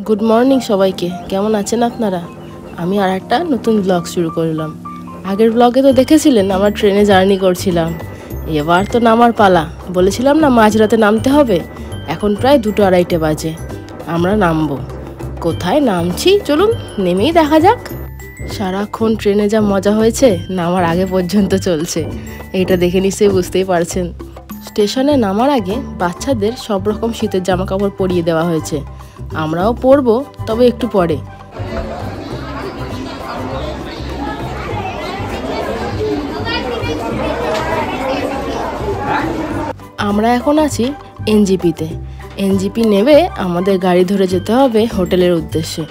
Good morning সবাইকে। কেমন আছেন আপনারা? আমি আর একটা নতুন ব্লগ শুরু করলাম। আগের ব্লগে তো দেখেছিলেন আমার ট্রেনে জার্নি করছিলাম। এবার তো নামার পালা। বলেছিলাম না মাঝরাতে নামতে হবে। এখন প্রায় 2:30 বাজে। আমরা নামবো। কোথায় নামছি চলুন নেমেই দেখা যাক। সারাক্ষণ ট্রেনে যা মজা হয়েছে নামার আগে পর্যন্ত চলছে। এইটা দেখে নিশ্চয়ই বুঝতেই পারছেন। স্টেশনে নামার আগে বাচ্চাদের সব রকম শীতের জামা কাপড় পরিয়ে দেওয়া হয়েছে। আমরাও পরবো, তবে একটু পরে। আমরা এখন আছি এনজিপিতে। এনজিপি নেবে আমাদের গাড়ি ধরে যেতে হবে হোটেলের উদ্দেশ্যে।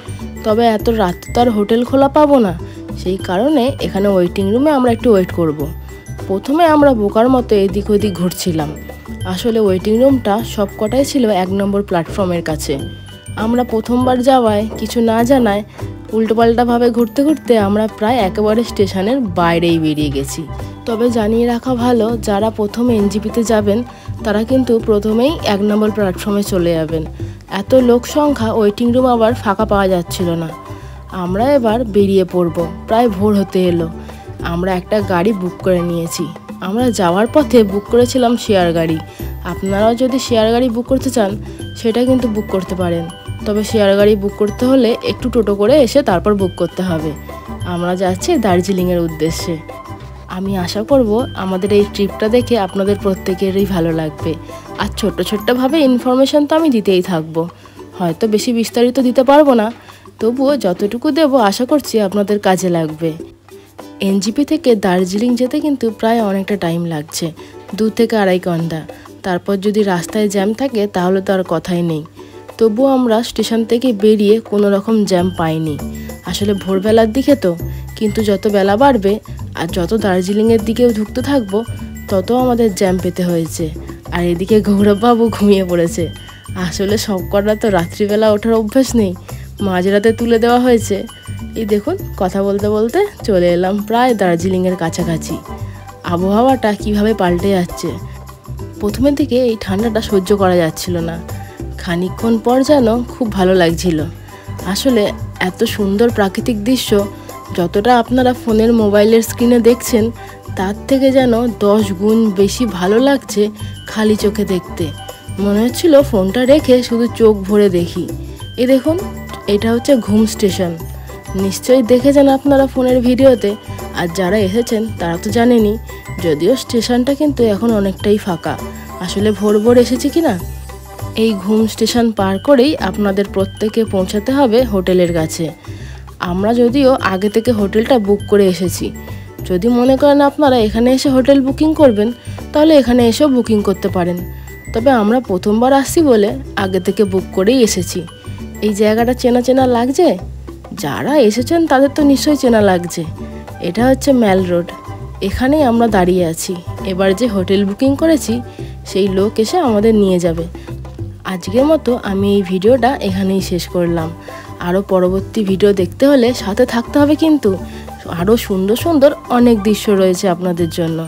তবে এত রাত তো আর হোটেল খোলা পাবো না, সেই কারণে এখানে ওয়েটিং রুমে আমরা একটু ওয়েট করব। প্রথমে আমরা বোকার মতো এদিক ওদিক ঘুরছিলাম। আসলে ওয়েটিং রুমটা সব কটাই ছিল 1 নম্বর প্ল্যাটফর্মের কাছে। আমরা প্রথমবার যাওয়ায় কিছু না জানায় উল্টোপাল্টাভাবে ঘুরতে ঘুরতে আমরা প্রায় একেবারে স্টেশনের বাইরেই বেরিয়ে গেছি। তবে জানিয়ে রাখা ভালো, যারা প্রথমে এনজিপিতে যাবেন তারা কিন্তু প্রথমেই 1 নম্বর প্ল্যাটফর্মে চলে যাবেন। এত লোক সংখ্যা, ওয়েটিং রুম আবার ফাঁকা পাওয়া যাচ্ছিল না। আমরা এবার বেরিয়ে পড়ব। প্রায় ভোর হতে এলো। আমরা একটা গাড়ি বুক করে নিয়েছি। আমরা যাওয়ার পথে বুক করেছিলাম শেয়ার গাড়ি। আপনারাও যদি শেয়ার গাড়ি বুক করতে চান সেটা কিন্তু বুক করতে পারেন। তবে শেয়ার গাড়ি বুক করতে হলে একটু টোটো করে এসে তারপর বুক করতে হবে। আমরা যাচ্ছি দার্জিলিংয়ের উদ্দেশ্যে। আমি আশা করব আমাদের এই ট্রিপটা দেখে আপনাদের প্রত্যেকেরই ভালো লাগবে। আর ছোট্টভাবে ইনফরমেশন তো আমি দিতেই থাকবো। হয়তো বেশি বিস্তারিত দিতে পারবো না, তবুও যতটুকু দেব আশা করছি আপনাদের কাজে লাগবে। এনজিপি থেকে দার্জিলিং যেতে কিন্তু প্রায় অনেকটা টাইম লাগছে, 2 থেকে 2.5 ঘন্টা। তারপর যদি রাস্তায় জ্যাম থাকে তাহলে তো আর কথাই নেই। তবুও আমরা স্টেশন থেকে বেরিয়ে কোনো রকম জ্যাম পাইনি। আসলে ভোরবেলার দিকে তো, কিন্তু যত বেলা বাড়বে আর যত দার্জিলিংয়ের দিকেও ঢুকতে থাকবো তত আমাদের জ্যাম পেতে হয়েছে। আর এদিকে গৌরববাবু ঘুমিয়ে পড়েছে। আসলে সব কটা তো রাত্রিবেলা ওঠার অভ্যাস নেই, মাঝরাতে তুলে দেওয়া হয়েছে। এই দেখুন কথা বলতে বলতে চলে এলাম প্রায় দার্জিলিংয়ের কাছাকাছি। আবহাওয়াটা কিভাবে পাল্টে যাচ্ছে। প্রথমের দিকে এই ঠান্ডাটা সহ্য করা যাচ্ছিল না, খানিকক্ষণ পর যেন খুব ভালো লাগছিল। আসলে এত সুন্দর প্রাকৃতিক দৃশ্য যতটা আপনারা ফোনের মোবাইলের স্ক্রিনে দেখছেন তার থেকে যেন 10 গুণ বেশি ভালো লাগছে খালি চোখে দেখতে। মনে হচ্ছিল ফোনটা রেখে শুধু চোখ ভরে দেখি। এ দেখুন, এটা হচ্ছে ঘুম স্টেশন। নিশ্চয়ই দেখেছেন আপনারা ফোনের ভিডিওতে, আর যারা এসেছেন তারা তো জানেনই। যদিও স্টেশনটা কিন্তু এখন অনেকটাই ফাঁকা। আসলে ভোর ভোর এসেছি কিনা। এই ঘুম স্টেশন পার করেই আপনাদের প্রত্যেকে পৌঁছাতে হবে হোটেলের কাছে। আমরা যদিও আগে থেকে হোটেলটা বুক করে এসেছি। যদি মনে করেন আপনারা এখানে এসে হোটেল বুকিং করবেন তাহলে এখানে এসেও বুকিং করতে পারেন। তবে আমরা প্রথমবার আসছি বলে আগে থেকে বুক করেই এসেছি। এই জায়গাটা চেনা চেনা লাগছে। যারা এসেছেন তাদের তো নিশ্চয়ই চেনা লাগছে। এটা হচ্ছে ম্যাল রোড। এখানেই আমরা দাঁড়িয়ে আছি। এবার যে হোটেল বুকিং করেছি সেই লোক এসে আমাদের নিয়ে যাবে। আজকের মতো আমি এই ভিডিওটা এখানেই শেষ করলাম। আরও পরবর্তী ভিডিও দেখতে হলে সাথে থাকতে হবে কিন্তু। আরও সুন্দর সুন্দর অনেক দৃশ্য রয়েছে আপনাদের জন্য।